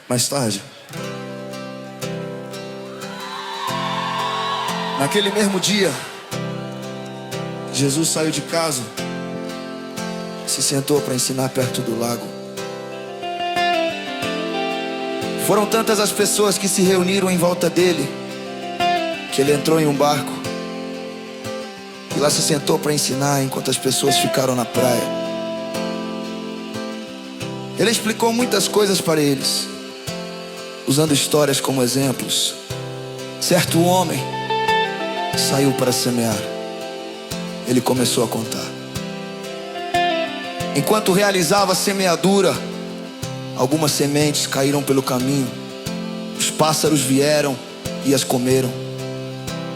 Mais tarde, naquele mesmo dia, Jesus saiu de casa, se sentou para ensinar perto do lago. Foram tantas as pessoas que se reuniram em volta dele, que ele entrou em um barco e lá se sentou para ensinar enquanto as pessoas ficaram na praia. Ele explicou muitas coisas para eles, usando histórias como exemplos. Certo homem saiu para semear. Ele começou a contar. Enquanto realizava a semeadura, algumas sementes caíram pelo caminho. Os pássaros vieram e as comeram.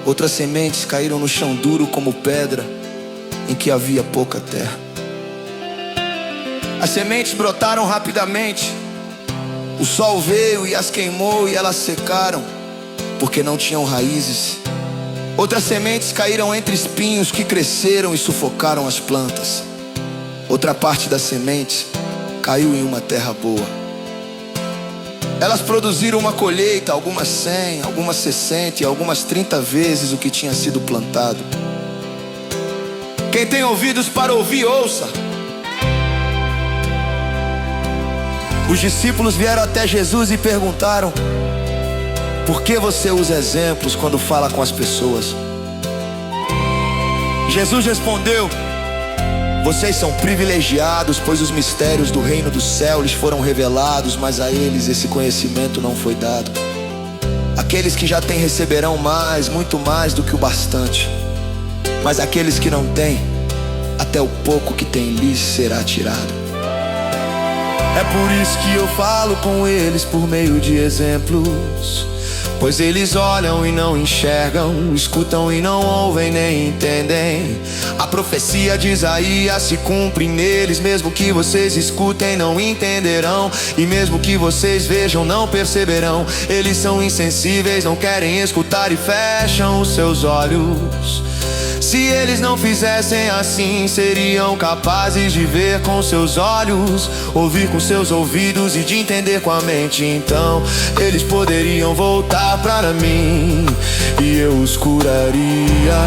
Outras sementes caíram no chão duro como pedra, em que havia pouca terra. As sementes brotaram rapidamente. O sol veio e as queimou e elas secaram, porque não tinham raízes. Outras sementes caíram entre espinhos que cresceram e sufocaram as plantas. Outra parte das sementes caiu em uma terra boa. Elas produziram uma colheita, algumas 100, algumas 60 e algumas 30 vezes o que tinha sido plantado. Quem tem ouvidos para ouvir, ouça. Os discípulos vieram até Jesus e perguntaram: por que você usa exemplos quando fala com as pessoas? Jesus respondeu: vocês são privilegiados, pois os mistérios do reino do céu lhes foram revelados, mas a eles esse conhecimento não foi dado. Aqueles que já têm receberão mais, muito mais do que o bastante. Mas aqueles que não têm, até o pouco que têm lhes será tirado. É por isso que eu falo com eles por meio de exemplos, pois eles olham e não enxergam, escutam e não ouvem nem entendem. A profecia de Isaías se cumpre neles. Mesmo que vocês escutem, não entenderão, e mesmo que vocês vejam, não perceberão. Eles são insensíveis, não querem escutar e fecham os seus olhos. Se eles não fizessem assim, seriam capazes de ver com seus olhos, ouvir com seus ouvidos e de entender com a mente. Então eles poderiam voltar para mim e eu os curaria.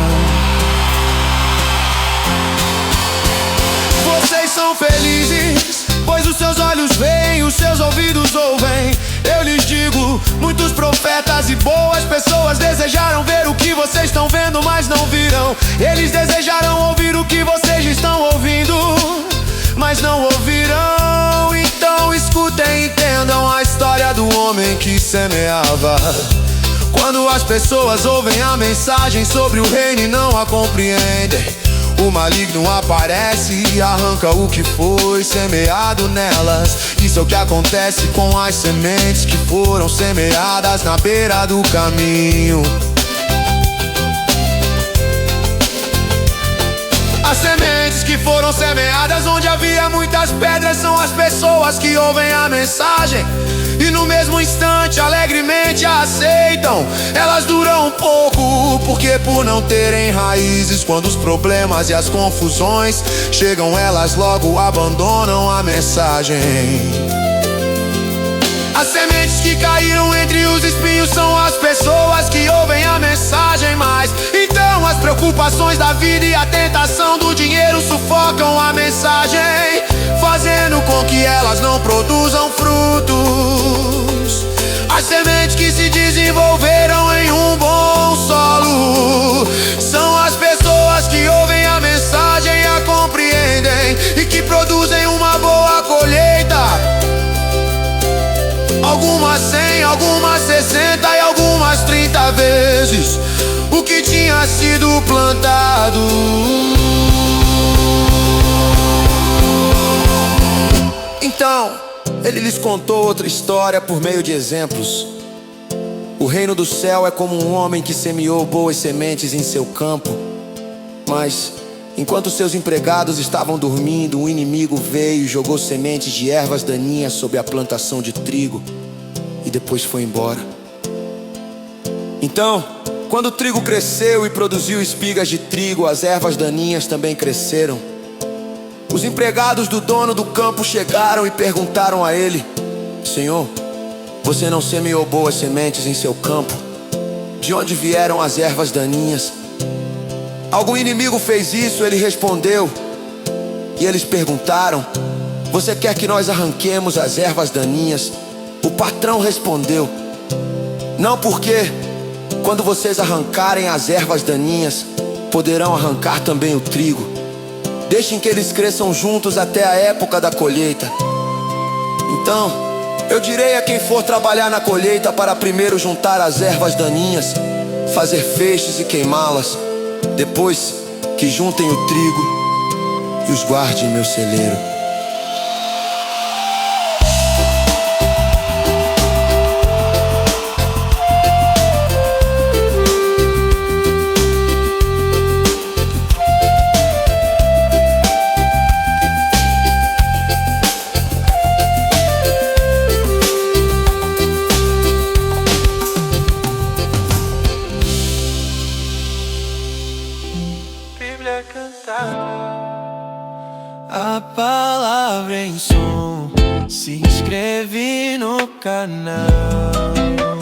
Vocês são felizes, pois os seus olhos veem, os seus ouvidos ouvem. Eu lhes digo, muitos profetas e boas pessoas desejaram ver o que vocês estão vendo, mas não viram. Eles desejaram ouvir o que vocês estão ouvindo, mas não ouviram. Então escutem e entendam a história do homem que semeava. Quando as pessoas ouvem a mensagem sobre o reino e não a compreendem, o maligno aparece e arranca o que foi semeado nelas. Isso é o que acontece com as sementes que foram semeadas na beira do caminho. As sementes que foram semeadas onde havia muitas pedras são as pessoas que ouvem a mensagem e no mesmo instante alegremente a aceitam. Elas duram um pouco, porque por não terem raízes, quando os problemas e as confusões chegam, elas logo abandonam a mensagem. As sementes que caíram entre os espinhos são as pessoas que ouvem a mensagem, mas então as preocupações da vida e a tentação do dinheiro sufocam a mensagem, fazendo com que elas não produzam frutos. As sementes que se desenvolveram em um bom solo são as pessoas que ouvem a mensagem e a compreendem e que produzem uma boa colheita. Algumas 100, algumas 60 e algumas 30 vezes o que tinha sido plantado. Então ele lhes contou outra história por meio de exemplos. O reino do céu é como um homem que semeou boas sementes em seu campo. Mas enquanto seus empregados estavam dormindo, um inimigo veio e jogou sementes de ervas daninhas sobre a plantação de trigo e depois foi embora. Então, quando o trigo cresceu e produziu espigas de trigo, as ervas daninhas também cresceram. Os empregados do dono do campo chegaram e perguntaram a ele: Senhor, Você não semeou boas sementes em seu campo. De onde vieram as ervas daninhas? Algum inimigo fez isso, ele respondeu. E eles perguntaram: você quer que nós arranquemos as ervas daninhas? O patrão respondeu: não, porque quando vocês arrancarem as ervas daninhas, poderão arrancar também o trigo. Deixem que eles cresçam juntos até a época da colheita. Então eu direi a quem for trabalhar na colheita para primeiro juntar as ervas daninhas, fazer feixes e queimá-las, depois que juntem o trigo e os guarde em meu celeiro. Bíblia cantada, a palavra em som, se inscreve no canal.